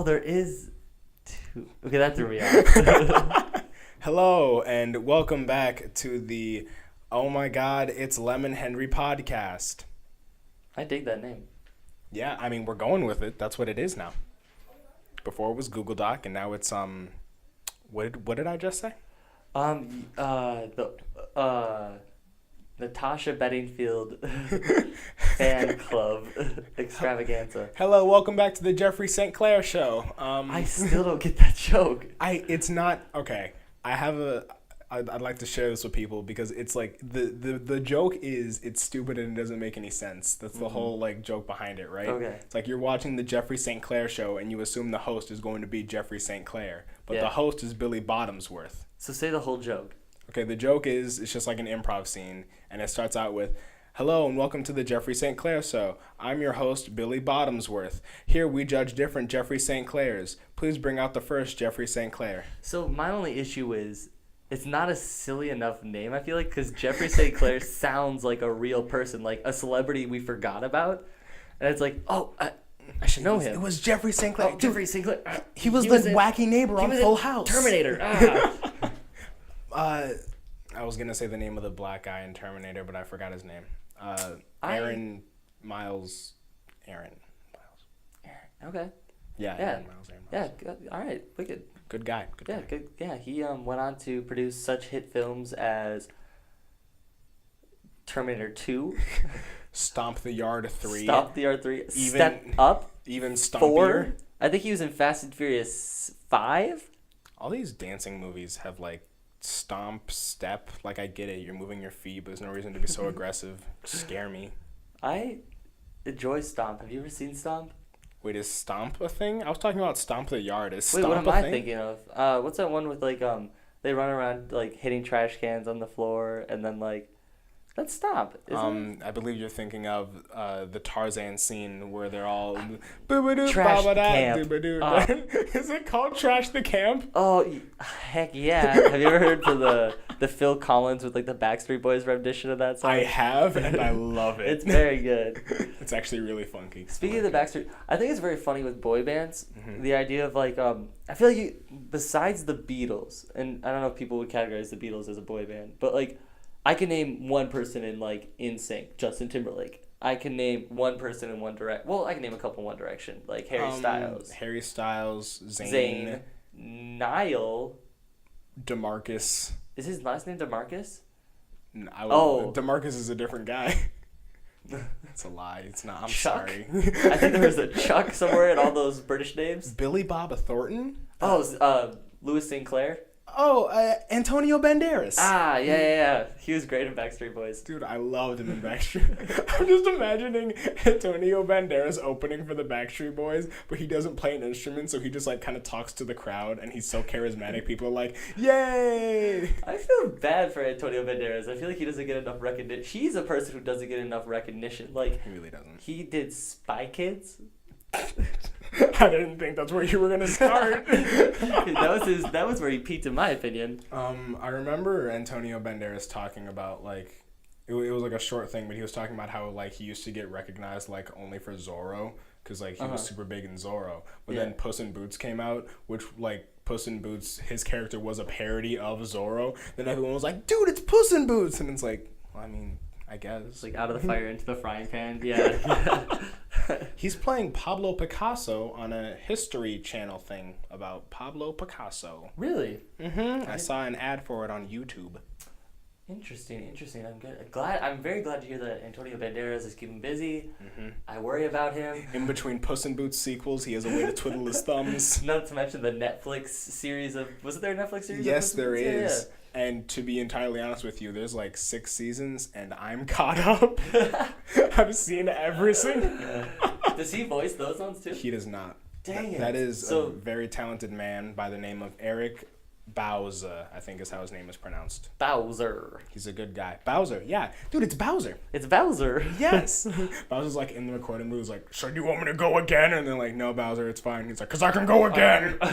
There is two. Okay, that threw me off. Hello, and welcome back to the Oh My God, It's Lemon Henry podcast. I dig that name. Yeah, I mean, we're going with it. That's what it is now. Before it was Google Doc, and now it's, what did I just say? Natasha Bedingfield fan club extravaganza. Hello, welcome back to the Jeffrey St. Clair show. I still don't get that joke. It's not, okay, I'd like to share this with people because it's like, the joke is, it's stupid and it doesn't make any sense. That's the whole, like, joke behind it, right? Okay. It's like you're watching the Jeffrey St. Clair show and you assume the host is going to be Jeffrey St. Clair, but the host is Billy Bottomsworth. So say the whole joke. Okay, the joke is, it's just like an improv scene, and it starts out with, "Hello and welcome to the Jeffrey St. Clair show. I'm your host, Billy Bottomsworth. Here we judge different Jeffrey St. Clairs. Please bring out the first Jeffrey St. Clair." So my only issue is, it's not a silly enough name, I feel like, because Jeffrey St. Clair sounds like a real person, like a celebrity we forgot about. And it's like, I should know him. It was Jeffrey St. Clair. Oh, Jeffrey St. Clair. He was the wacky neighbor on Full House. Terminator. I was going to say the name of the black guy in Terminator, but I forgot his name. Aaron Miles. Okay. Yeah. Aaron Miles. Yeah. Good. All right. Wicked. Good guy. Good. Yeah. He went on to produce such hit films as Terminator 2, Stomp the Yard 3. Stomp the Yard 3. Step Up. Even Stompier. 4. I think he was in Fast and Furious 5. All these dancing movies have like stomp, step. Like, I get it. You're moving your feet, but there's no reason to be so aggressive. Scare me. I enjoy Stomp. Have you ever seen Stomp? Wait, is Stomp a thing? I was talking about Stomp the Yard. Is Wait, Stomp what am a I thing? thinking of? What's that one with like they run around like hitting trash cans on the floor and then like that's Stomp, isn't it? I believe you're thinking of the Tarzan scene where they're all Trash the Camp. Is it called Trash the Camp? Oh, heck yeah! Have you ever heard the Phil Collins with like the Backstreet Boys rendition of that song? I have, and I love it. It's very good. It's actually really funky. Speaking of the Backstreet, I think it's very funny with boy bands. Mm-hmm. The idea of like I feel like besides the Beatles, and I don't know if people would categorize the Beatles as a boy band, but like I can name one person in like NSYNC, Justin Timberlake. I can name one person in One Direction. Well, I can name a couple in One Direction, like Harry Styles. Harry Styles, Zayn, Niall. DeMarcus. Is his last name DeMarcus? DeMarcus is a different guy. It's a lie. It's not. I'm Chuck? sorry. I think there was a Chuck somewhere in all those British names. Billy Bob Thornton? Louis Sinclair. Antonio Banderas. Yeah. He was great in Backstreet Boys. Dude, I loved him in Backstreet. I'm just imagining Antonio Banderas opening for the Backstreet Boys, but he doesn't play an instrument, so he just like kind of talks to the crowd, and he's so charismatic. People are like, "Yay!" I feel bad for Antonio Banderas. I feel like he doesn't get enough recognition. He's a person who doesn't get enough recognition. Like, he really doesn't. He did Spy Kids. I didn't think that's where you were gonna start. That was where he peaked, in my opinion. I remember Antonio Banderas talking about like it was like a short thing, but he was talking about how like he used to get recognized like only for Zorro because like he was super big in Zorro, but then Puss in Boots came out, which like Puss in Boots, his character was a parody of Zorro. Then everyone was like, "Dude, it's Puss in Boots," and it's like, well, I mean, I guess. Like out of the fire into the frying pan. Yeah. He's playing Pablo Picasso on a History Channel thing about Pablo Picasso. Really? Mm-hmm. I saw an ad for it on YouTube. Interesting. I'm very glad to hear that Antonio Banderas is keeping busy. Mm-hmm. I worry about him. In between Puss in Boots sequels, he has a way to twiddle his thumbs. Not to mention the Netflix series of... Was it their Netflix series? Yes, there is. Yeah. And to be entirely honest with you, there's like 6 seasons, and I'm caught up. I've seen every single... Does he voice those ones too? He does not. Dang it. That is a very talented man by the name of Eric Bauza, I think is how his name is pronounced. Bowser. He's a good guy. Bowser, yeah. Dude, it's Bowser. It's Bowser. Yes. Bowser's like in the recording booth, like, "So do you want me to go again?" And they're like, "No, Bowser, it's fine." He's like, "'Cause I can go again." I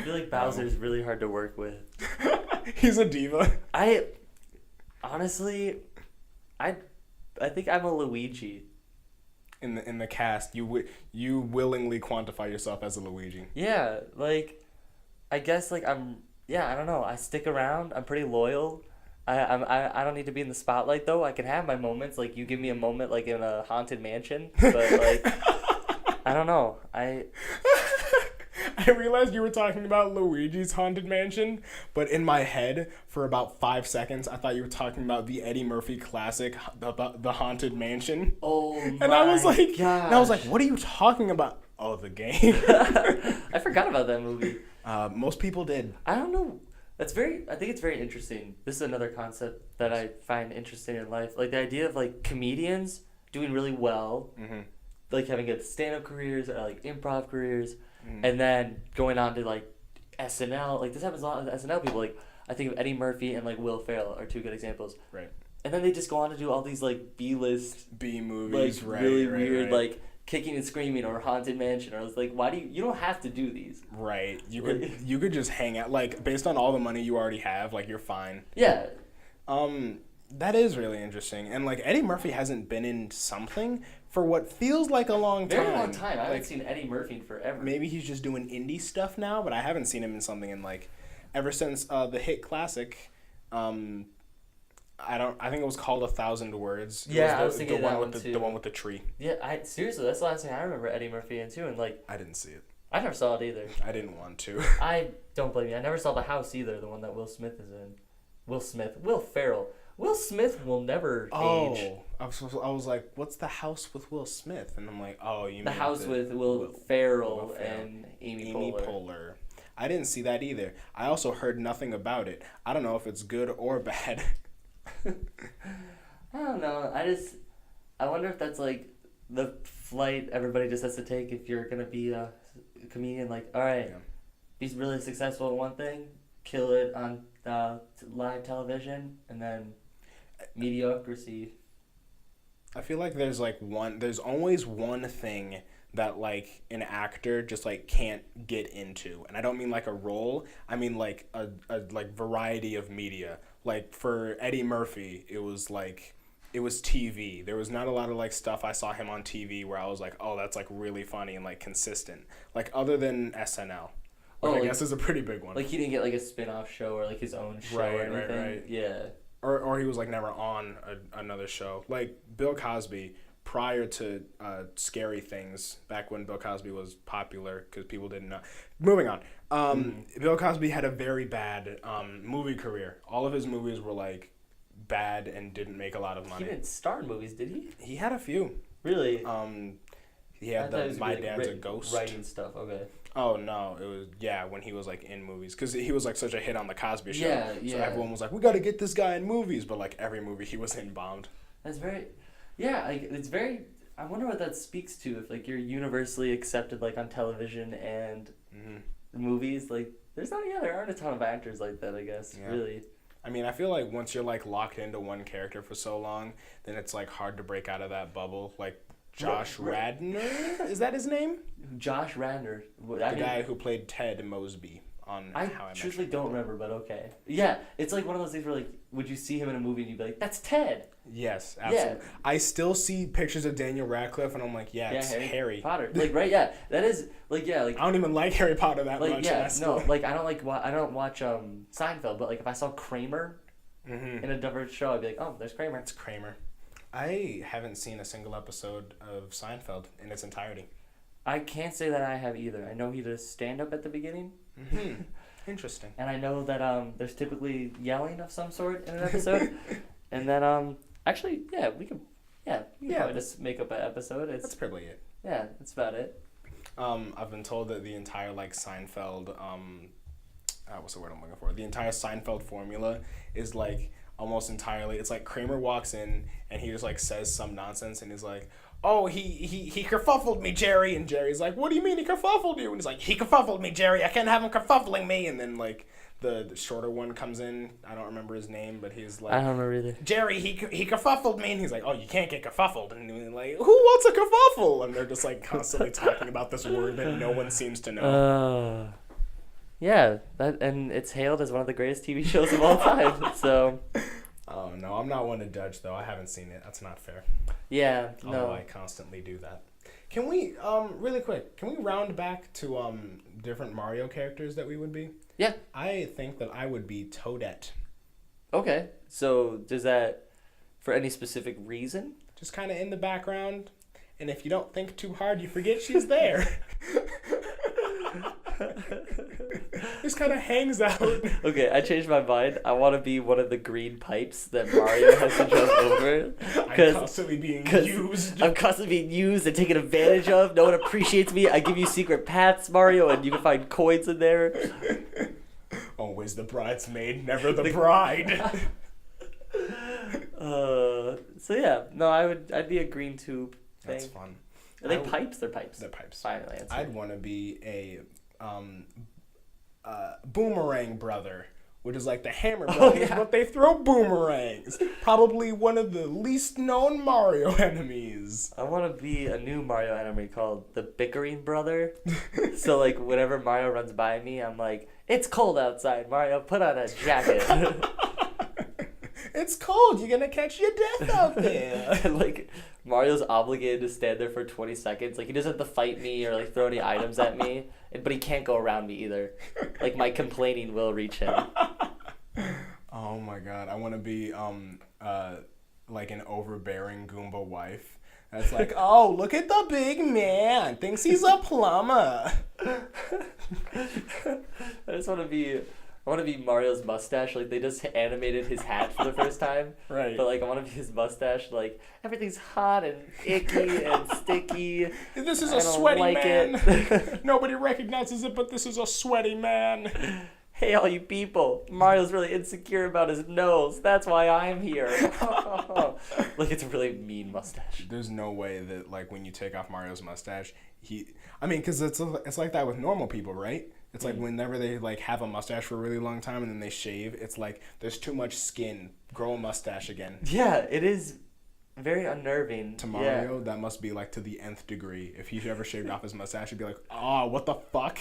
feel like Bowser's really hard to work with. He's a diva. Honestly, I think I'm a Luigi. in the cast, you willingly quantify yourself as a Luigi. Yeah, like, I guess like I don't know. I stick around. I'm pretty loyal. I don't need to be in the spotlight though. I can have my moments. Like you give me a moment like in a haunted mansion, but like I don't know. I realized you were talking about Luigi's Haunted Mansion, but in my head, for about 5 seconds, I thought you were talking about the Eddie Murphy classic, the Haunted Mansion. Oh my And I was like, gosh. what are you talking about? Oh, the game. I forgot about that movie. Most people did. I don't know. I think it's very interesting. This is another concept that I find interesting in life. Like the idea of like comedians doing really well, like having good stand-up careers or like improv careers, and then going on to like SNL. Like this happens a lot with SNL people. Like I think of Eddie Murphy and like Will Ferrell are two good examples. Right. And then they just go on to do all these like B-list, B movies, like really weird, like Kicking and Screaming or Haunted Mansion. Or I was like, why do you don't have to do these. Right. You could just hang out, like based on all the money you already have, like you're fine. Yeah. That is really interesting. And like Eddie Murphy hasn't been in something for what feels like a long time. Very long time. I haven't seen Eddie Murphy in forever. Maybe he's just doing indie stuff now, but I haven't seen him in something in like ever since the hit classic. I think it was called 1,000 Words. I was thinking the one with too. The one with the tree. Yeah, seriously, that's the last thing I remember Eddie Murphy in too, and like I didn't see it. I never saw it either. I didn't want to. I don't blame you. I never saw The House either, the one that Will Ferrell. Will Smith will never age. I was like, what's The House with Will Smith? And I'm like, oh, you mean The House with Will Ferrell and Amy Poehler. I didn't see that either. I also heard nothing about it. I don't know if it's good or bad. I don't know. I wonder if that's like the flight everybody just has to take if you're gonna be a comedian. Like, all right, be really successful at one thing, kill it on live television, and then mediocrity. I feel like there's always one thing that like an actor just like can't get into, and I don't mean like a role. I mean like a like variety of media. Like for Eddie Murphy, it was TV. There was not a lot of like stuff I saw him on TV where I was like, oh, that's like really funny and like consistent. Like other than SNL, which I guess is a pretty big one. Like he didn't get like a spin-off show or like his own show or anything. Right. Yeah. Or he was like never on another show. Like Bill Cosby, prior to Scary Things, back when Bill Cosby was popular because people didn't know. Moving on. Bill Cosby had a very bad movie career. All of his movies were like bad and didn't make a lot of money. He didn't star in movies, did he? He had a few. Really? He had My Dad's a Ghost. Writing stuff, okay. Oh, no. It was, when he was, like, in movies. Because he was, like, such a hit on The Cosby Show. Yeah. So everyone was like, we got to get this guy in movies. But, like, every movie he was in bombed. That's very... Yeah, like, it's very... I wonder what that speaks to. If, like, you're universally accepted, like, on television and movies. Like, there aren't a ton of actors like that, I guess, really. I mean, I feel like once you're, like, locked into one character for so long, then it's, like, hard to break out of that bubble. Like... Josh Radnor? Is that his name? Josh Radnor. The guy who played Ted Mosby on How I Met Your truthfully don't remember, but okay. Yeah, it's like one of those things where, like, would you see him in a movie and you'd be like, that's Ted. Yes, absolutely. Yeah. I still see pictures of Daniel Radcliffe and I'm like, it's Harry Potter. Like, right, yeah. That is, like, yeah. Like, I don't even like Harry Potter that like, much. Yeah, no, like, I don't watch Seinfeld, but, like, if I saw Kramer in a different show, I'd be like, oh, there's Kramer. It's Kramer. I haven't seen a single episode of Seinfeld in its entirety. I can't say that I have either. I know he does stand-up at the beginning. Interesting. And I know that there's typically yelling of some sort in an episode. And then, actually, we can probably just make up an episode. That's probably it. Yeah, that's about it. I've been told that the entire, like, Seinfeld, what's the word I'm looking for? The entire Seinfeld formula is, like... almost entirely, it's like Kramer walks in and he just like says some nonsense and he's like, oh, he kerfuffled me, Jerry, and Jerry's like, what do you mean he kerfuffled you? And he's like, he kerfuffled me, Jerry, I can't have him kerfuffling me. And then like the shorter one comes in, I don't remember his name, but he's like, I don't remember either. Jerry, he kerfuffled me, and he's like, oh, you can't get kerfuffled. And he's like, who wants a kerfuffle? And they're just like constantly talking about this word that no one seems to know. Yeah, and it's hailed as one of the greatest TV shows of all time. So, oh no, know. I'm not one to judge, though. I haven't seen it. That's not fair. Yeah, Although I constantly do that. Can we, really quick, can we round back to different Mario characters that we would be? Yeah. I think that I would be Toadette. Okay. So does that, for any specific reason? Just kind of in the background. And if you don't think too hard, you forget she's there. Just kind of hangs out. Okay, I changed my mind. I want to be one of the green pipes that Mario has to jump over. I'm constantly being used. I'm constantly being used and taken advantage of. No one appreciates me. I give you secret paths, Mario, and you can find coins in there. Always the bridesmaid, never the bride. So yeah, no, I'd be a green tube thing. That's fun. Are they pipes? They're pipes. They're pipes. Final answer. I'd want to be a boomerang brother, which is like the Hammer Brothers, but they throw boomerangs. Probably one of the least known Mario enemies. I want to be a new Mario enemy called the Bickering Brother. So like whenever Mario runs by me, I'm like, it's cold outside, Mario, put on a jacket. It's cold, you're gonna catch your death out there. And like Mario's obligated to stand there for 20 seconds. Like he doesn't have to fight me or like throw any items at me, but he can't go around me either. Like my complaining will reach him. Oh my god, I want to be like an overbearing Goomba wife. That's like, oh, look at the big man. Thinks he's a plumber. I want to be Mario's mustache. Like, they just animated his hat for the first time. Right. But, like, I want to be his mustache. Like, everything's hot and icky and sticky. This is a sweaty man. Nobody recognizes it, but this is a sweaty man. Hey, all you people. Mario's really insecure about his nose. That's why I'm here. Like, it's a really mean mustache. There's no way that, like, when you take off Mario's mustache, because it's like that with normal people, right? It's like whenever they like have a mustache for a really long time and then they shave, it's like there's too much skin. Grow a mustache again. Yeah, it is very unnerving. To Mario, that must be like to the nth degree. If he ever shaved off his mustache, he'd be like, "Oh, what the fuck?"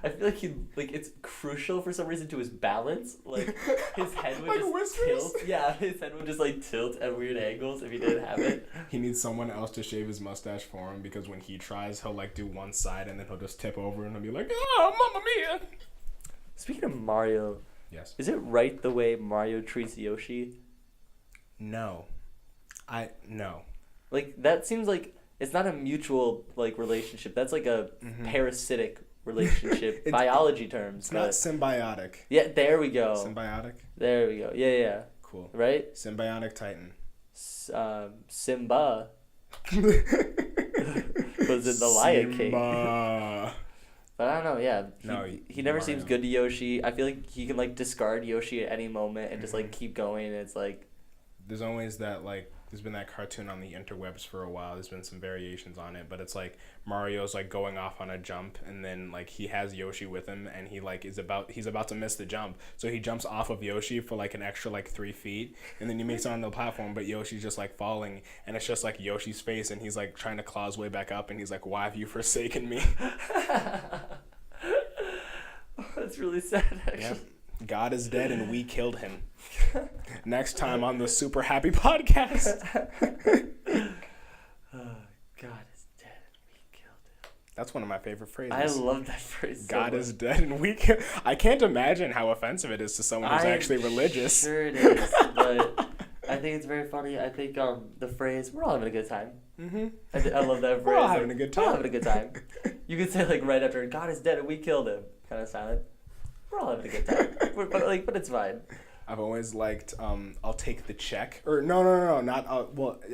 I feel like it's crucial for some reason to his balance. Like his head would like just whiskers? tilt. Yeah, his head would just like tilt at weird angles if he didn't have it. He needs someone else to shave his mustache for him because when he tries, he'll like do one side and then he'll just tip over and he'll be like, "Oh, Mamma Mia!" Speaking of Mario, yes, is it right the way Mario treats Yoshi? No. No. Like that seems like it's not a mutual like relationship. That's like a parasitic relationship. Biology terms. It's not symbiotic. Yeah, there we go. Symbiotic? There we go. Yeah. Cool. Right? Symbiotic Titan. Simba was in the Lion King. But I don't know, yeah. He never seems good to Yoshi. I feel like he can like discard Yoshi at any moment and just like keep going. And it's like there's always that like there's been that cartoon on the interwebs for a while. There's been some variations on it, but it's like Mario's like going off on a jump and then like he has Yoshi with him and he like he's about to miss the jump. So he jumps off of Yoshi for like an extra like 3 feet and then he makes it on the platform, but Yoshi's just like falling and it's just like Yoshi's face and he's like trying to claw his way back up and he's like, "Why have you forsaken me?" That's really sad actually. Yep. God is dead and we killed him. Next time on the Super Happy Podcast. God is dead and we killed him. That's one of my favorite phrases. I love that phrase. God is dead and we killed. I can't imagine how offensive it is to someone who's actually religious. Sure it is, but I think it's very funny. I think the phrase "we're all having a good time." I love that phrase. We're all having a good time. We're all having a good time. You could say like right after "God is dead and we killed him," kind of silent. We're all having a good time, but it's fine. I've always liked I'll take the check, or no, not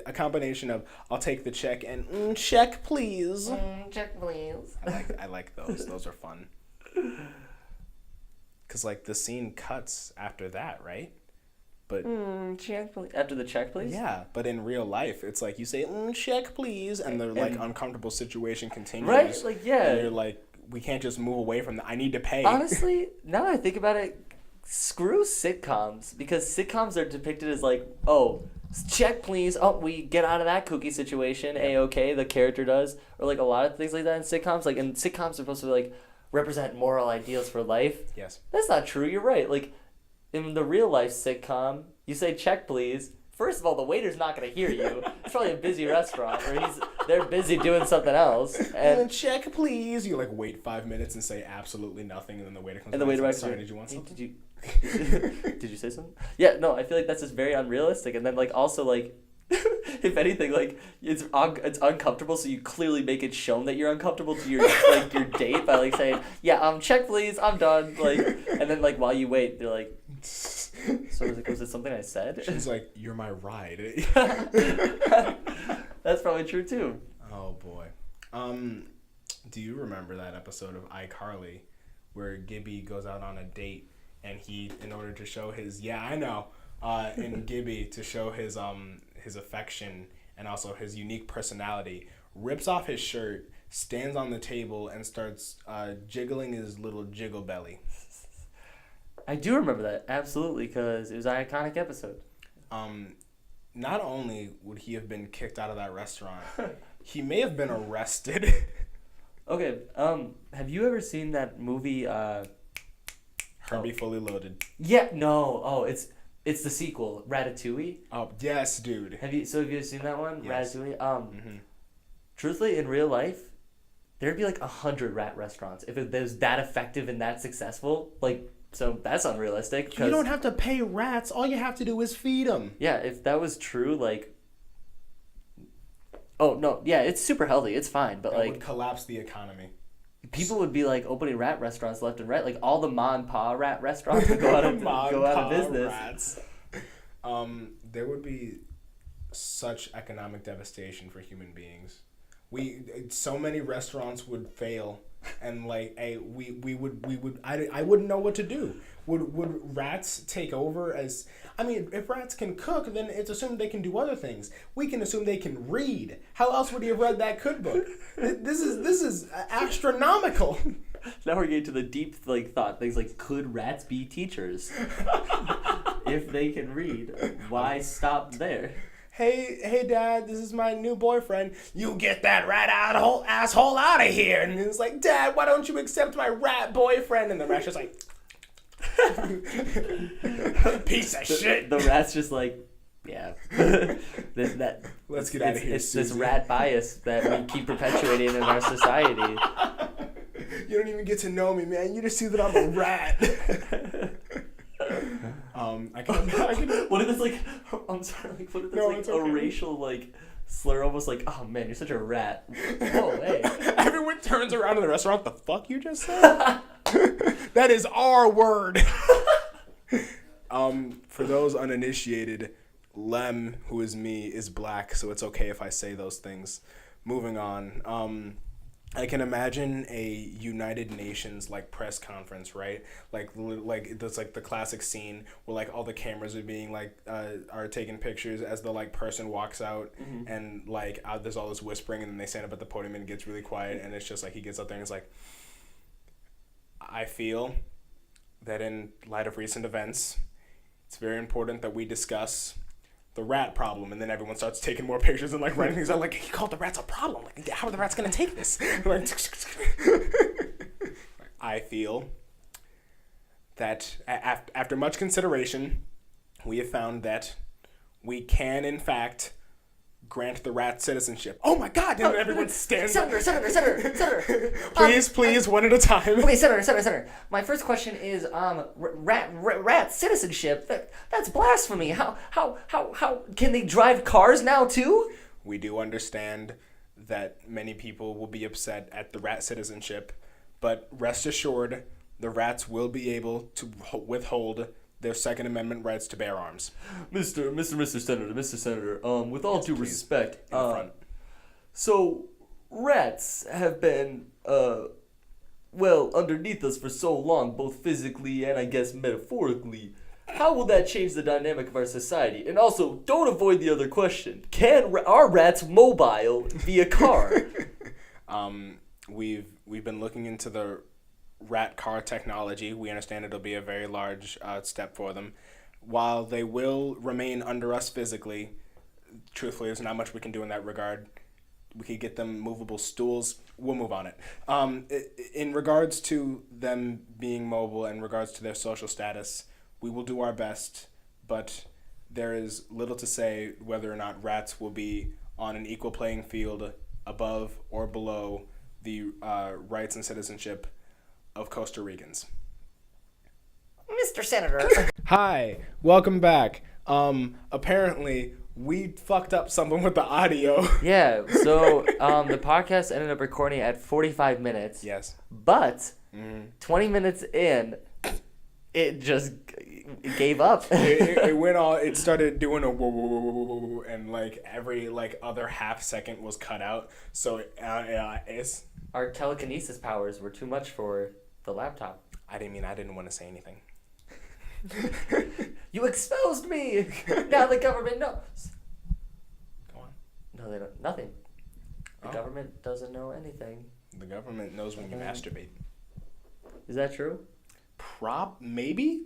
a combination of I'll take the check and check please. Check please. I like those. Those are fun. Cause like the scene cuts after that, right? But check please. After the check please. Yeah, but in real life, it's like you say check please, and the like uncomfortable situation continues. Right, like yeah. And you're like, we can't just move away from that. I need to pay. Honestly, now that I think about it, screw sitcoms. Because sitcoms are depicted as like, oh, check please. Oh, we get out of that kooky situation. A-okay, the character does. Or like a lot of things like that in sitcoms. Like, and sitcoms are supposed to like represent moral ideals for life. Yes. That's not true. You're right. Like, in the real life sitcom, You say, check, please. First of all, the waiter's not going to hear you. It's probably a busy restaurant, or they're busy doing something else. And check, please. You, like, wait 5 minutes and say absolutely nothing, and then the waiter comes and the waiter like, back sorry, did you want something? Did you say something? Yeah, no, I feel like that's just very unrealistic. And then, like, also, like, if anything, like, it's uncomfortable, so you clearly make it shown that you're uncomfortable to your like your date by like saying, yeah, check please, I'm done, like, and then like while you wait, they're like, so was it something I said? She's like, you're my ride. That's probably true too. Oh boy. Do you remember that episode of iCarly where Gibby goes out on a date and he, in order to show his and Gibby to show his affection and also his unique personality, rips off his shirt, stands on the table, and starts jiggling his little jiggle belly. I do remember that, absolutely, because it was an iconic episode. Not only would he have been kicked out of that restaurant, he may have been arrested. Okay, have you ever seen that movie, Herbie Fully Loaded? Yeah, no, it's the sequel, Ratatouille. Oh, yes, dude. Have you seen that one? Yes. Ratatouille? Truthfully, in real life, there'd be like 100 rat restaurants if it was that effective and that successful. Like, so that's unrealistic. You don't have to pay rats. All you have to do is feed them. Yeah, if that was true, like... Oh, no, yeah, it's super healthy. It's fine, but like... It would collapse the economy. People would be like opening rat restaurants left and right. Like all the ma and pa rat restaurants would go out of business. Rats. There would be such economic devastation for human beings. So many restaurants would fail, and like I wouldn't know what to do. Would rats take over as? I mean, if rats can cook, then it's assumed they can do other things. We can assume they can read. How else would he have read that cookbook? This is astronomical. Now we're getting to the deep thought things like, could rats be teachers? If they can read, why stop there? Hey, Dad, this is my new boyfriend. You get that rat asshole out of here. And it's like, Dad, why don't you accept my rat boyfriend? And the rat's just like, piece of shit. The rat's just like, yeah. Let's get out of here, It's Susie. this rat bias that we keep perpetuating in our society. You don't even get to know me, man. You just see that I'm a rat. I can. What if it's like? I'm sorry. Like, what if it's a racial slur? Almost like, oh man, you're such a rat. Whoa, hey. Everyone turns around in the restaurant. The fuck you just said? That is our word. For those uninitiated, Lem, who is me, is black, so it's okay if I say those things. Moving on. I can imagine a United Nations press conference, right? Like that's the classic scene where all the cameras are being are taking pictures as the person walks out, mm-hmm. and there's all this whispering, and then they stand up at the podium and it gets really quiet, and it's just he gets up there and it's like, I feel that in light of recent events, it's very important that we discuss the rat problem, and then everyone starts taking more pictures and writing things out he called the rats a problem. How are the rats gonna take this? I feel that after much consideration, we have found that we can in fact grant the rat citizenship. Oh my God! And everyone stands. Senator. Please, one at a time. Okay, Senator. My first question is, rat citizenship. That's blasphemy. How can they drive cars now too? We do understand that many people will be upset at the rat citizenship, but rest assured, the rats will be able to withhold their Second Amendment rights to bear arms. Mr. Senator, with all due respect, in the front. So rats have been, underneath us for so long, both physically and I guess metaphorically. How will that change the dynamic of our society? And also, don't avoid the other question. Are rats mobile via car? We've been looking into the rat car technology. We understand it'll be a very large step for them. While they will remain under us physically, truthfully, there's not much we can do in that regard. We could get them movable stools. We'll move on it. In regards to them being mobile, in regards to their social status, we will do our best, but there is little to say whether or not rats will be on an equal playing field above or below the rights and citizenship of Costa Ricans. Mr. Senator. Hi, welcome back. Apparently we fucked up something with the audio. Yeah, so the podcast ended up recording at 45 minutes. Yes. But 20 minutes in, it just gave up. it went all. It started doing a whoa, whoa, whoa, whoa, whoa, whoa, and like every like other half second was cut out. So it's our telekinesis powers were too much for the laptop. I didn't want to say anything. You exposed me. Now the government knows. Go on. No, they don't. Nothing. The government doesn't know anything. The government knows when you masturbate. Is that true? Maybe.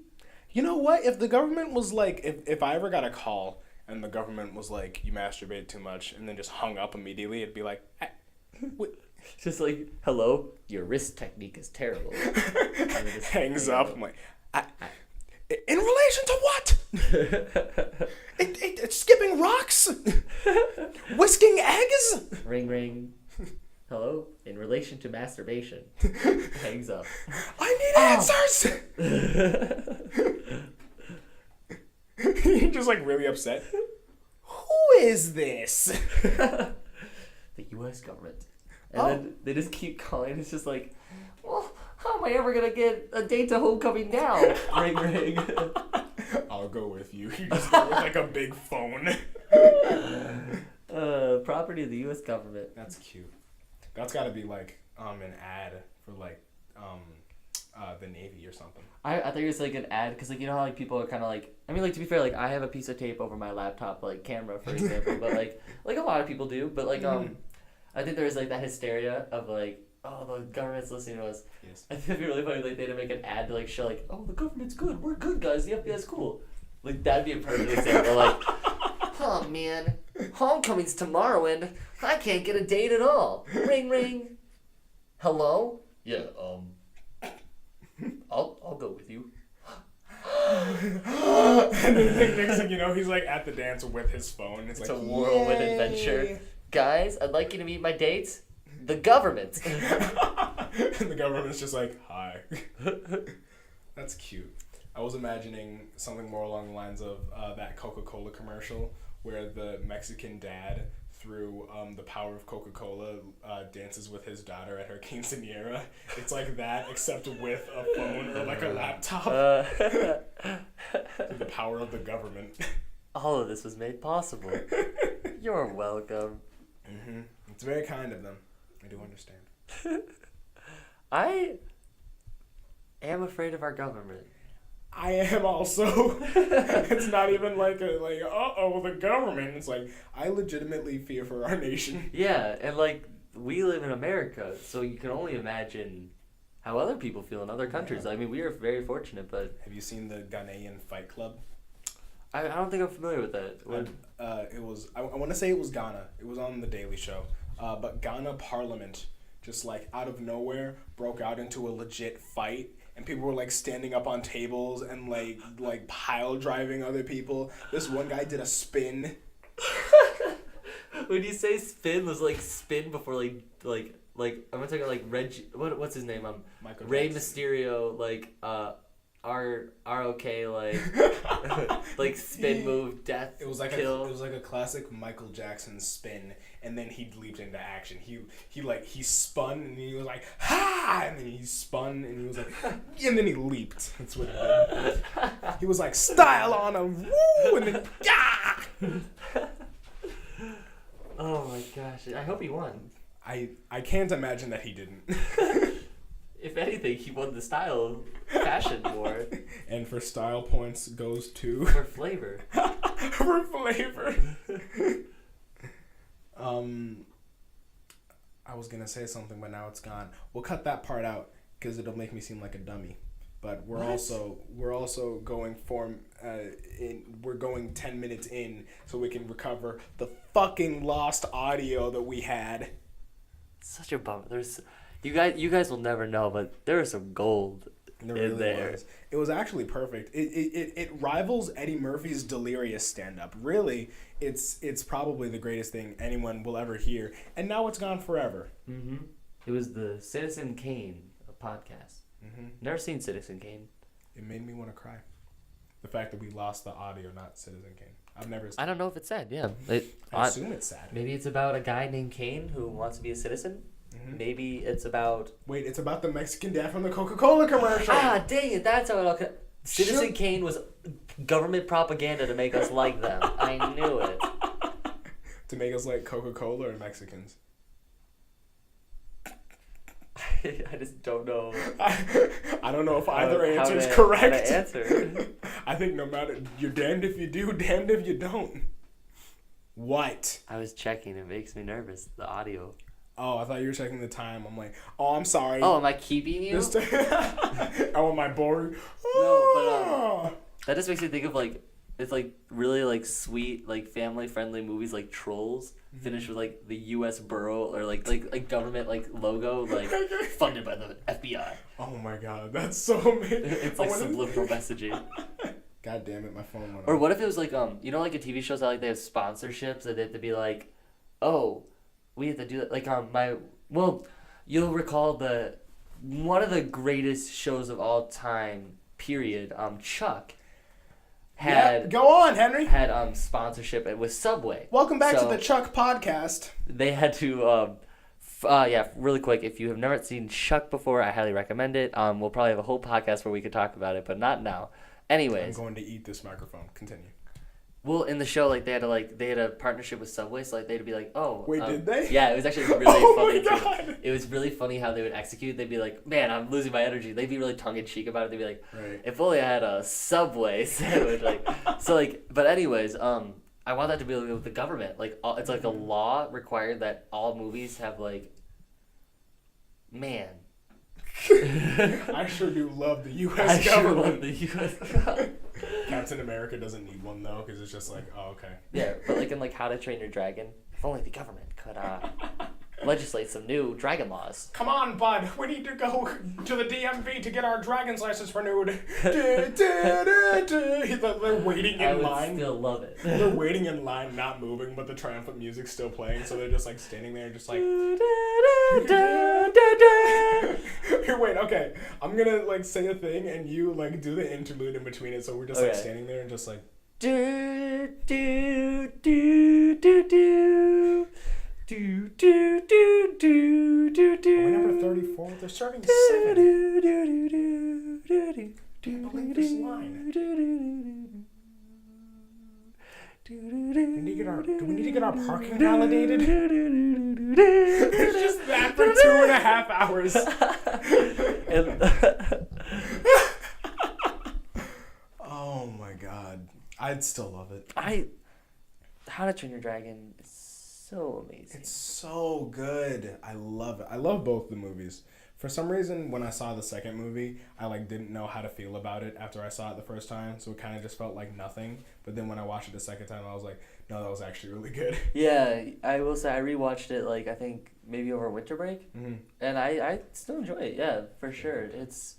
You know what? If the government was like, if I ever got a call and the government was like, you masturbate too much, and then just hung up immediately, it'd be like, just like, hello, your wrist technique is terrible. Hangs up. I'm like, in relation to what? It's skipping rocks? Whisking eggs? Ring, ring. Hello? In relation to masturbation. Hangs up. I need answers! You're just like really upset. Who is this? The U.S. government. And then they just keep calling. It's just like, well, how am I ever going to get a date to homecoming now? Ring, ring. I'll go with you. You just go with like a big phone. Property of the U.S. government. That's cute. That's got to be like an ad for like the Navy or something. I thought it was like an ad because like you know how like people are kind of like I mean like to be fair like I have a piece of tape over my laptop like camera for example but like a lot of people do but like I think there was like that hysteria of like oh the government's listening to us. Yes. I think it'd be really funny like they had to make an ad to like show like oh the government's good we're good guys the FBI's cool like that'd be a perfect example like oh man homecoming's tomorrow and I can't get a date at all ring ring hello yeah I'll go with you. And then next thing you know, he's like at the dance with his phone. It's like a whirlwind adventure. Guys, I'd like you to meet my dates. The government. And the government's just like, hi. That's cute. I was imagining something more along the lines of that Coca-Cola commercial where the Mexican dad through the power of Coca-Cola dances with his daughter at her quinceañera. It's like that, except with a phone or like a laptop. The power of the government. All of this was made possible. You're welcome. Mm-hmm. It's very kind of them. I do understand. I am afraid of our government. I am also. It's not even like the government. It's like I legitimately fear for our nation. Yeah, and like we live in America, so you can only imagine how other people feel in other countries. Yeah. I mean, we are very fortunate, but have you seen the Ghanaian Fight Club? I don't think I'm familiar with that. It was I want to say it was Ghana. It was on the Daily Show. But Ghana Parliament just like out of nowhere broke out into a legit fight. And people were like standing up on tables and like pile driving other people. This one guy did a spin. When you say spin, was like spin before like I'm talking like what's his name? Michael Rey Jackson. Mysterio like ROK like like spin move death. It was like kill. It was like a classic Michael Jackson spin, and then he leaped into action. He spun and he was like ha, and then he spun and he was like, and then he leaped. That's what he did. He was like style on him, woo, and then yeah. Oh my gosh! I hope he won. I can't imagine that he didn't. If anything, he won the style fashion war. And for style points goes to... For flavor. For flavor. I was going to say something, but now it's gone. We'll cut that part out because it'll make me seem like a dummy. But we're also going we're going 10 minutes in so we can recover the fucking lost audio that we had. Such a bummer. You guys will never know, but there is some gold There really was. It was actually perfect. It rivals Eddie Murphy's delirious stand-up. Really, it's probably the greatest thing anyone will ever hear. And now it's gone forever. Mm-hmm. It was the Citizen Kane podcast. Mm-hmm. Never seen Citizen Kane. It made me want to cry. The fact that we lost the audio, not Citizen Kane. I've never. I don't know if it's sad. Yeah, I assume it's sad. Maybe it's about a guy named Kane who wants to be a citizen. Mm-hmm. Maybe it's about... Wait, it's about the Mexican dad from the Coca-Cola commercial. Ah, dang it, that's how it all... Citizen Kane was government propaganda to make us like them. I knew it. To make us like Coca-Cola or Mexicans? I just don't know. I don't know if either answer is correct. How to answer. I think no matter... You're damned if you do, damned if you don't. What? I was checking. It makes me nervous, the audio. Oh, I thought you were checking the time. I'm like, oh, I'm sorry. Oh, am I keeping you? Oh, am I bored? No, but that just makes me think of like, it's like really like sweet, like family friendly movies like Trolls, finished with like the U.S. borough or like government like logo, like funded by the FBI. Oh my god, that's so amazing. It's like subliminal messaging. God damn it, my phone went Or off. what if it was like you know like a TV shows how like they have sponsorships and they have to be like, oh, we have to do that. Like you'll recall one of the greatest shows of all time, period. Chuck had go on, Henry. Had sponsorship with Subway. Welcome back to the Chuck podcast. They had to really quick. If you have never seen Chuck before, I highly recommend it. We'll probably have a whole podcast where we could talk about it, but not now. Anyways, I'm going to eat this microphone. Continue. Well, in the show, like they had a partnership with Subway, so like they'd be like, oh, wait, did they? Yeah, it was actually really funny. My God. It was really funny how they would execute. They'd be like, man, I'm losing my energy. They'd be really tongue in cheek about it. They'd be like, right. If only I had a Subway sandwich, like so, like. But anyways, I want that to be like with the government. Like, it's like a law required that all movies have like, man. I sure do love the U.S. government. Sure love the U.S. government. Captain America doesn't need one though, because it's just like, oh, okay. Yeah, but like in like How to Train Your Dragon, if only the government could legislate some new dragon laws. Come on, bud, we need to go to the DMV to get our dragon's license renewed. They're waiting in line. I would still love it. They're waiting in line, not moving, but the triumphant music's still playing, so they're just like standing there, just like. Here, wait, okay. I'm gonna like say a thing, and you like do the interlude in between it, so we're just like standing there and just like. Do do do do do. Do do do do do do. Are we number 34? They're starting 7. Do do do do do do. Can't believe this line. Do we need to get our parking validated? It's just that for 2.5 hours. Oh my god. I'd still love it. How to Train Your Dragon is so amazing. It's so good. I love it. I love both the movies. For some reason, when I saw the second movie, I like didn't know how to feel about it after I saw it the first time, so it kind of just felt like nothing. But then when I watched it the second time, I was like, no, that was actually really good. Yeah, I will say I rewatched it like I think maybe over winter break, and I still enjoy it. Yeah, for sure. It's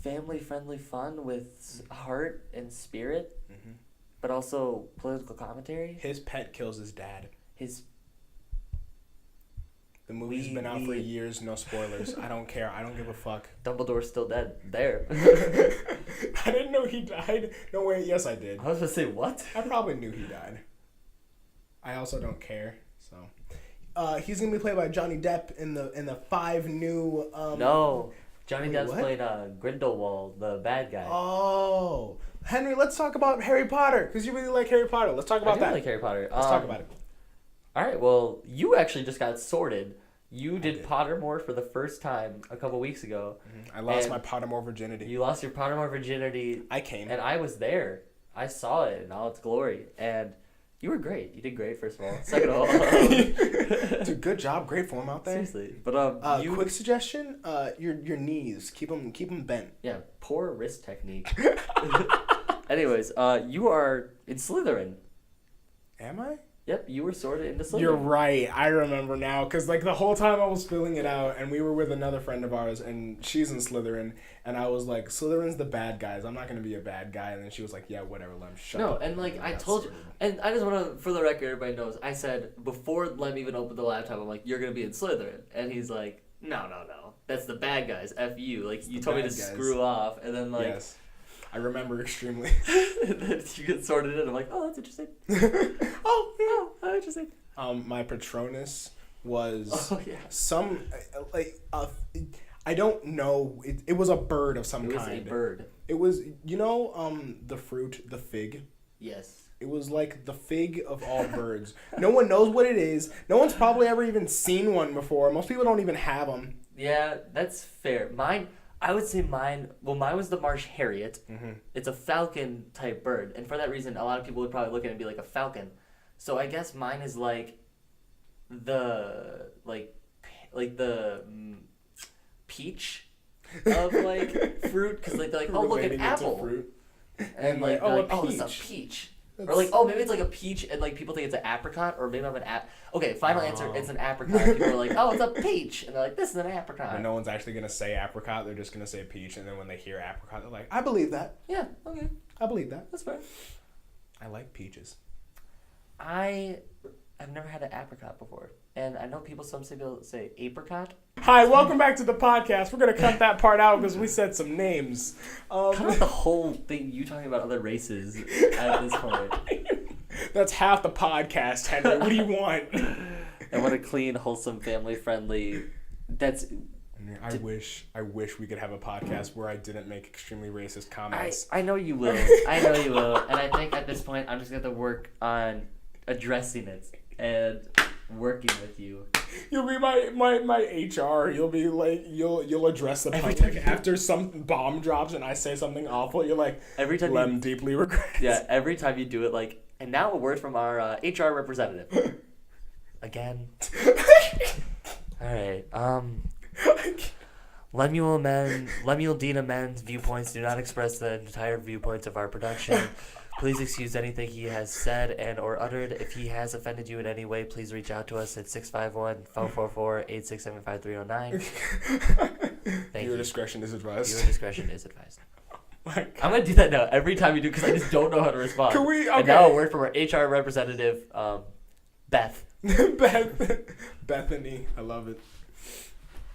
family friendly fun with heart and spirit, but also political commentary. His pet kills his dad. The movie's been out for years, no spoilers. I don't care. I don't give a fuck. Dumbledore's still dead. There. I didn't know he died. No, wait. Yes, I did. I was going to say, what? I probably knew he died. I also don't care, so. He's going to be played by Johnny Depp in the 5 new... No. Johnny Depp's played Grindelwald, the bad guy. Oh. Henry, let's talk about Harry Potter, because you really like Harry Potter. Let's talk about that. I like Harry Potter. Let's talk about it. All right, well, you actually just got sorted. You did Pottermore for the first time a couple weeks ago. I lost my Pottermore virginity. You lost your Pottermore virginity. I came. And I was there. I saw it in all its glory. And you were great. You did great, first of all. Second of all. Dude, good job. Great form out there. Seriously. But quick suggestion, your knees, keep them bent. Yeah, poor wrist technique. Anyways, you are in Slytherin. Am I? Yep, you were sorted into Slytherin. You're right. I remember now. Because, like, the whole time I was filling it out, and we were with another friend of ours, and she's in Slytherin, and I was like, Slytherin's the bad guys. I'm not going to be a bad guy. And then she was like, yeah, whatever, Lem, shut up. No, and, like, I told you, and I just want to, for the record, everybody knows, I said, before Lem even opened the laptop, I'm like, you're going to be in Slytherin. And he's like, no. That's the bad guys. F you. Like, you told me to screw off, and then, like... Yes. I remember extremely. And then you get sorted in. I'm like, oh, that's interesting. oh, interesting. My Patronus was some I don't know. It was a bird of some kind. It was a bird. It was, the fruit, the fig. Yes. It was like the fig of all birds. No one knows what it is. No one's probably ever even seen one before. Most people don't even have them. Yeah, that's fair. I would say mine was the Marsh Harriet. Mm-hmm. It's a falcon type bird. And for that reason, a lot of people would probably look at it and be like a falcon. So I guess mine is like the peach of like fruit. Because like, they're like, oh, look, an apple. Fruit. And like, oh, it's a peach. That's... Or like, oh, maybe it's like a peach and like people think it's an apricot, or maybe I'm an Okay, final answer, it's an apricot. People are like, oh, it's a peach. And they're like, this is an apricot. But no one's actually going to say apricot, they're just going to say peach, and then when they hear apricot, they're like, I believe that. Yeah, okay. I believe that. That's fair. I like peaches. I've never had an apricot before. And I know some people say apricot. Hi, welcome back to the podcast. We're going to cut that part out because we said some names. Cut out the whole thing, you talking about other races at this point. That's half the podcast, Henry. What do you want? I want a clean, wholesome, family-friendly... I wish we could have a podcast where I didn't make extremely racist comments. I know you will. And I think at this point, I'm just going to work on addressing it and working with you. You'll be my HR. You'll be like, you'll address the public after some bomb drops and I say something awful. You're like, every time Lem deeply regrets. Yeah, every time you do it, like, and now a word from our HR representative. Again. All right. Lemuel Dean amends viewpoints do not express the entire viewpoints of our production. Please excuse anything he has said and or uttered. If he has offended you in any way, please reach out to us at 651-444-8675309. Thank you. Your discretion is advised. Your discretion is advised. I'm going to do that now every time you do because I just don't know how to respond. Can we? Okay. And now a word from our HR representative, Beth. Bethany. I love it.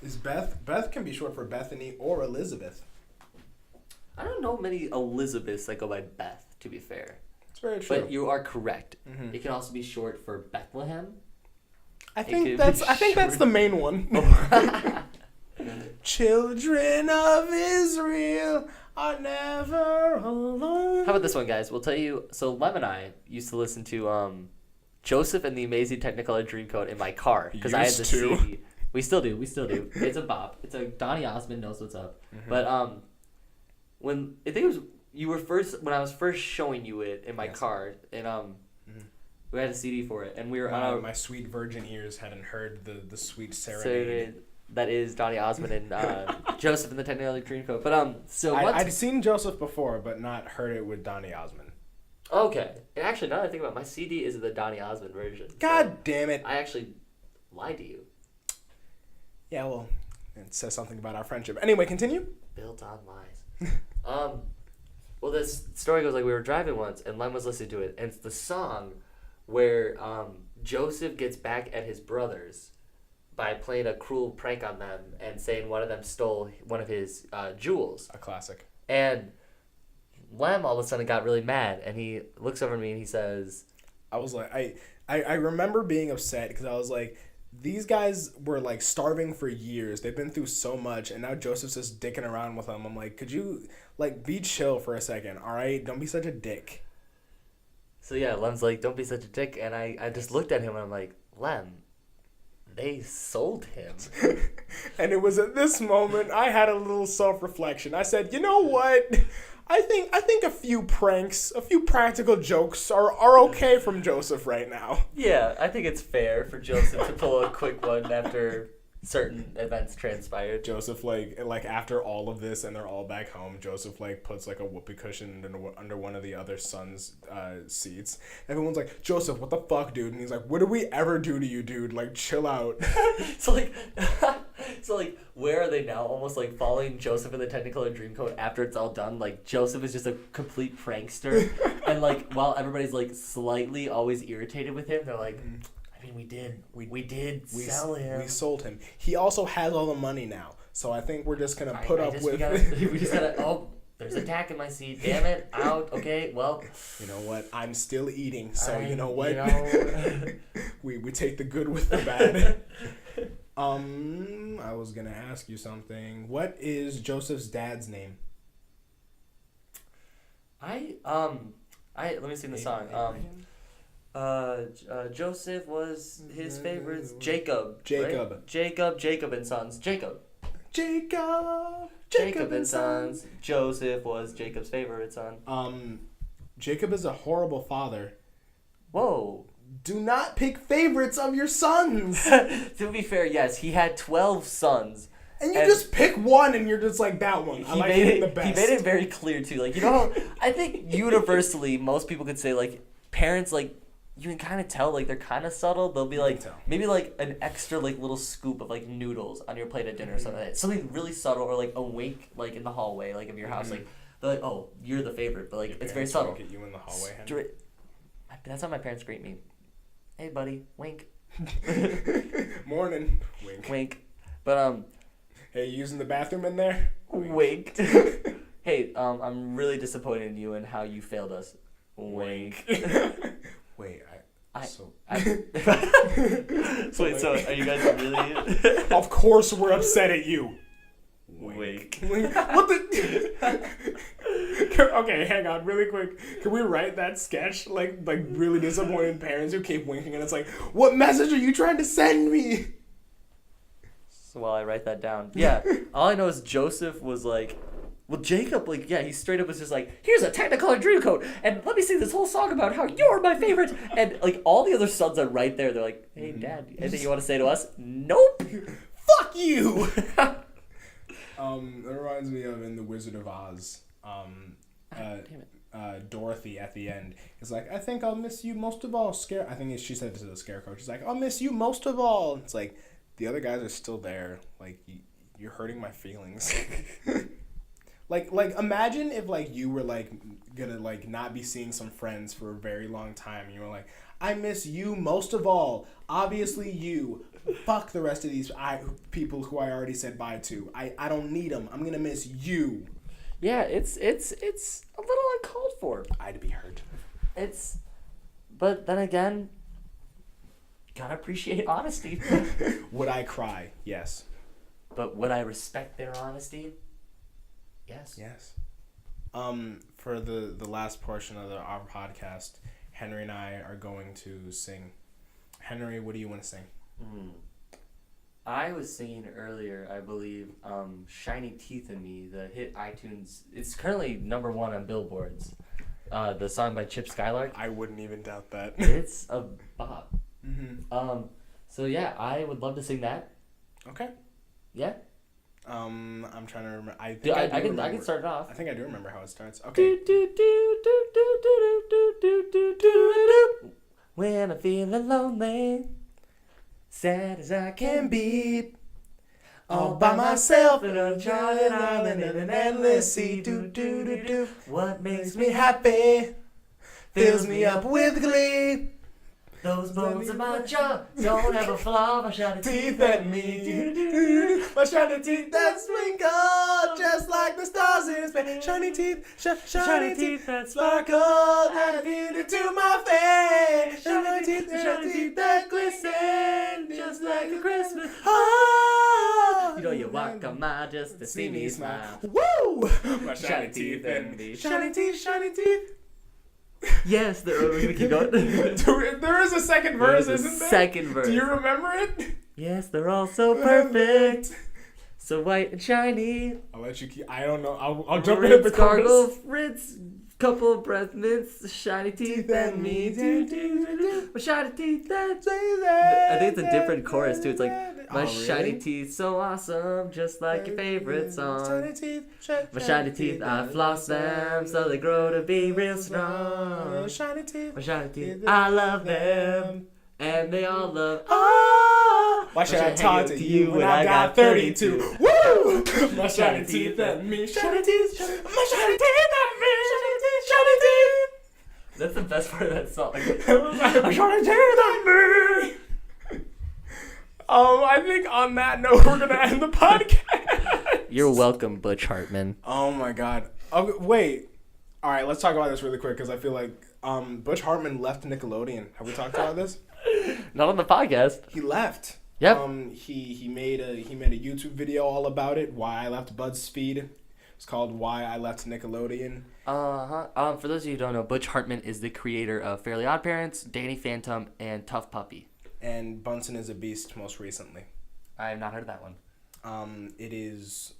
Is Beth can be short for Bethany or Elizabeth. I don't know many Elizabeths that go by Beth, to be fair. It's very true. But you are correct. Mm-hmm. It can also be short for Bethlehem. I think that's the main one. Children of Israel are never alone. How about this one, guys? We'll tell you. So Lem and I used to listen to Joseph and the Amazing Technicolor Dreamcoat in my car because I had the CD. We still do. It's a bop. It's a Donny Osmond knows what's up. Mm-hmm. But when I was first showing you it in my car, and we had a CD for it, and we were my sweet virgin ears hadn't heard the sweet serenade. That is Donny Osmond and Joseph in the Technicolor Dreamcoat. But I'd seen Joseph before, but not heard it with Donny Osmond. Okay, and actually, now that I think about it, my CD is the Donny Osmond version. God damn it! I actually lied to you. Yeah, well, it says something about our friendship. Anyway, continue. Built on lies. Well, this story goes like we were driving once, and Lem was listening to it, and it's the song where Joseph gets back at his brothers by playing a cruel prank on them and saying one of them stole one of his jewels. A classic. And Lem all of a sudden got really mad, and he looks over at me and he says... I was like, I remember being upset because I was like, these guys were like starving for years. They've been through so much, and now Joseph's just dicking around with them. I'm like, could you like be chill for a second, all right? Don't be such a dick. So yeah, Lem's like, don't be such a dick, and I just looked at him and I'm like, Lem, they sold him. And it was at this moment I had a little self-reflection. I said, you know what? I think a few pranks, a few practical jokes are okay from Joseph right now. Yeah, I think it's fair for Joseph to pull a quick one after certain events transpired. Joseph, like after all of this and they're all back home, Joseph, like, puts, like, a whoopee cushion under one of the other sons' seats. Everyone's like, Joseph, what the fuck, dude? And he's like, what did we ever do to you, dude? Like, chill out. So, like, where are they now? Almost, like, following Joseph in the Technicolor Dreamcoat after it's all done. Like, Joseph is just a complete prankster. And, like, while everybody's, like, slightly always irritated with him, they're like... I mean, we did sell him. We sold him. He also has all the money now, so I think we're just gonna put up with. We just gotta. Oh, there's a tack in my seat. Damn it! Out. Okay. Well. You know what? I'm still eating, so you know what? we take the good with the bad. I was gonna ask you something. What is Joseph's dad's name? Let me sing the song. Joseph was his favorites. Jacob. Right? Jacob and Sons. Jacob and Sons. Joseph was Jacob's favorite son. Jacob is a horrible father. Whoa. Do not pick favorites of your sons. To be fair, yes, he had 12 sons. And you just pick one and you're just like, that one. I like him the best. He made it very clear, too. Like, you know, I think universally, most people could say, like, parents, like, you can kind of tell, like, they're kind of subtle. They'll be like, maybe like an extra, like, little scoop of, like, noodles on your plate at dinner or something like that. Something really subtle, or like a wink, like, in the hallway, like, of your house. Like, they're like, oh, you're the favorite, but like, it's very subtle. Wink at you in the hallway, Henry? That's how my parents greet me. Hey, buddy, wink. Morning, wink. But hey, you using the bathroom in there? Wink. Hey, I'm really disappointed in you and how you failed us. Wink. Wait, so are you guys really? Of course we're upset at you. Wink. What the? Okay, hang on, really quick. Can we write that sketch? Like really disappointed parents who keep winking, and it's like, what message are you trying to send me? So while I write that down, yeah, all I know is Joseph was like. Well, Jacob, like, yeah, he straight up was just like, here's a Technicolor Dreamcoat, and let me sing this whole song about how you're my favorite. And, like, all the other sons are right there. They're like, hey, Dad, anything you want to say to us? Nope. Fuck you. That reminds me of in The Wizard of Oz, Dorothy at the end is like, I think I'll miss you most of all, I think she said it to the Scarecrow. She's like, I'll miss you most of all. It's like, the other guys are still there. Like, you're hurting my feelings. Like imagine if, like, you were, like, gonna, like, not be seeing some friends for a very long time, and you were like, I miss you most of all. Obviously you. Fuck the rest of these people who I already said bye to. I don't need them. I'm gonna miss you. Yeah, it's a little uncalled for. I'd be hurt. But then again, gotta appreciate honesty. Would I cry? Yes. But would I respect their honesty? Yes. For the last portion of our podcast, Henry and I are going to sing. Henry, what do you want to sing? I was singing earlier, I believe, Shiny Teeth in Me, the hit iTunes. It's currently number 1 on Billboards. The song by Chip Skylark. I wouldn't even doubt that. It's a bop. Mm-hmm. So yeah, I would love to sing that. Okay. Yeah. I'm trying to remember. I can start it off. I think I do remember how it starts. Okay. When I'm feeling lonely, sad as I can be, all by myself in a uncharted island in an endless sea. What makes me happy fills me up with glee. Those bones in my jaw don't have a flaw. My shiny teeth at me. My shiny teeth that twinkle just like the stars in space. Shiny teeth, shiny teeth that sparkle, add beauty to my face. Shiny teeth that glisten just like a Christmas. Oh, you know you walk a mile just to see me smile. Woo! My shiny teeth and me. Shiny teeth. Yes, we're gonna keep going. There is a second verse, isn't there? Second verse. Do you remember it? Yes, they're all so perfect, so white and shiny. I'll let you keep. I don't know. I'll jump in at the chorus. Ritz, Couple breath mints, shiny teeth and me. My shiny teeth and I think it's a different chorus too. It's like my shiny teeth so awesome, just like your favorite song. My shiny teeth, I floss them so they grow to be real strong. My shiny teeth, I love them, and they all love. Why should I talk to you when I got 32? Woo! My shiny teeth and me, shiny teeth, my shiny teeth and me, shiny teeth. That's the best part of that song. My shiny teeth and me. I think on that note, we're gonna end the podcast. You're welcome, Butch Hartman. Oh my God. Okay, wait. All right, let's talk about this really quick because I feel like Butch Hartman left Nickelodeon. Have we talked about this? Not on the podcast. He left. Yep. He made a YouTube video all about it. Why I left BuzzFeed. It's called Why I Left Nickelodeon. For those of you who don't know, Butch Hartman is the creator of Fairly Odd Parents, Danny Phantom, and Tough Puppy. And Bunsen is a Beast most recently. I have not heard of that one. It's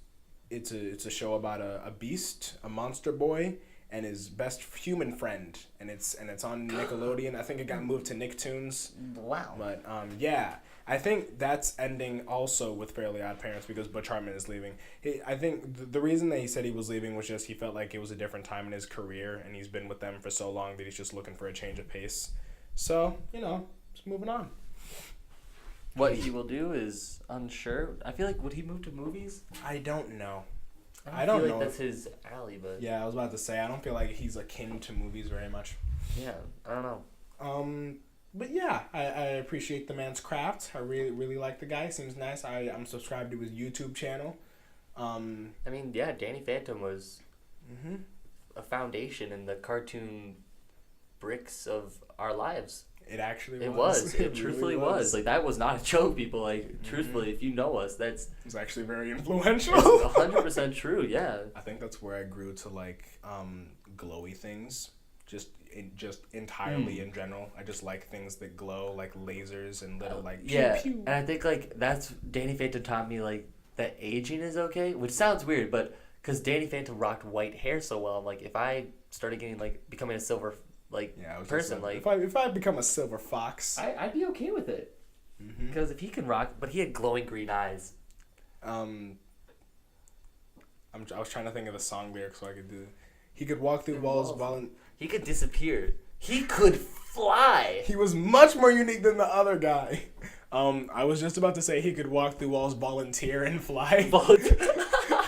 a show about a beast, a monster boy, and his best human friend, and it's on Nickelodeon. I think it got moved to Nicktoons. Wow. But yeah, I think that's ending also with Fairly Odd Parents because Butch Hartman is leaving. I think the reason that he said he was leaving was just he felt like it was a different time in his career, and he's been with them for so long that he's just looking for a change of pace. So just moving on. What he will do is unsure. I feel like would he move to movies? I don't know. I don't feel like that's his alley, but yeah, I was about to say I don't feel like he's akin to movies very much. Yeah, I don't know. But yeah, I appreciate the man's craft. I really like the guy. Seems nice. I'm subscribed to his YouTube channel. I mean, yeah, Danny Phantom was a foundation in the cartoon bricks of our lives. It actually it was. was. It truthfully really was. Like, that was not a joke, people. Like, truthfully, if you know us, that's... It's actually very influential. It's 100% true, yeah. I think that's where I grew to, like, glowy things. Just entirely in general. I just like things that glow, like lasers and little, like, pew, yeah. pew. And I think, like, that's... Danny Phantom taught me, like, that aging is okay, which sounds weird, but... Because Danny Phantom rocked white hair so well, I'm like, if I started getting, like, becoming a silver... person, like if I become a silver fox, I'd be okay with it. Because if he can rock, but he had glowing green eyes. I was trying to think of the song lyrics so I could do. He could walk through walls. He could disappear. He could fly. He was much more unique than the other guy. I was just about to say he could walk through walls, volunteer, and fly.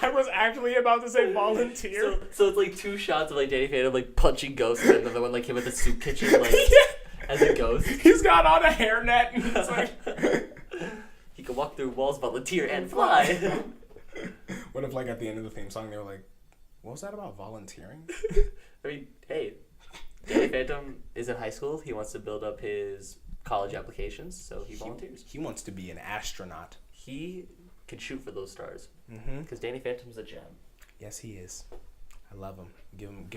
I was actually about to say volunteer. So it's like two shots of like Danny Phantom like punching ghosts and another one like him at the soup kitchen like as a ghost. He's got on a hairnet and he's like he could walk through walls, volunteer, and fly. What if like at the end of the theme song they were like, what was that about volunteering? I mean, hey, Danny Phantom is in high school. He wants to build up his college applications, so he volunteers. He wants to be an astronaut. He can shoot for those stars. Because Danny Phantom's a gem. Yes, he is. I love him. Give him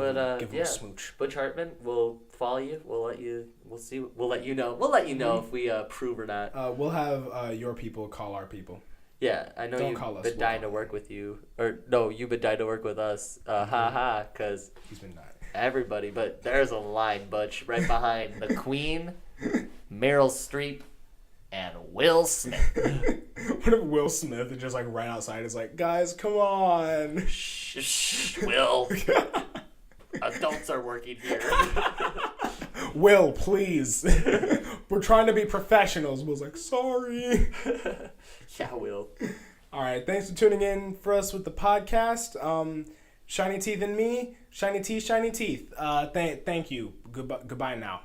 a smooch. Butch Hartman, we'll follow you. We'll let you. We'll see. We'll let you know. We'll let you know if we approve or not. We'll have your people call our people. Yeah, I know you've been dying to work with you. Or no, you've been dying to work with us. Because he's been dying. Everybody, but there's a line, Butch, right behind the Queen, Meryl Streep, and Will Smith. What if Will Smith is just like right outside is like, guys, come on. Shh, Will. Adults are working here. Will, please. We're trying to be professionals. Will's like, sorry. Yeah, Will. All right, thanks for tuning in for us with the podcast. Shiny Teeth and me, Shiny Teeth, Shiny Teeth. Thank you. Goodbye now.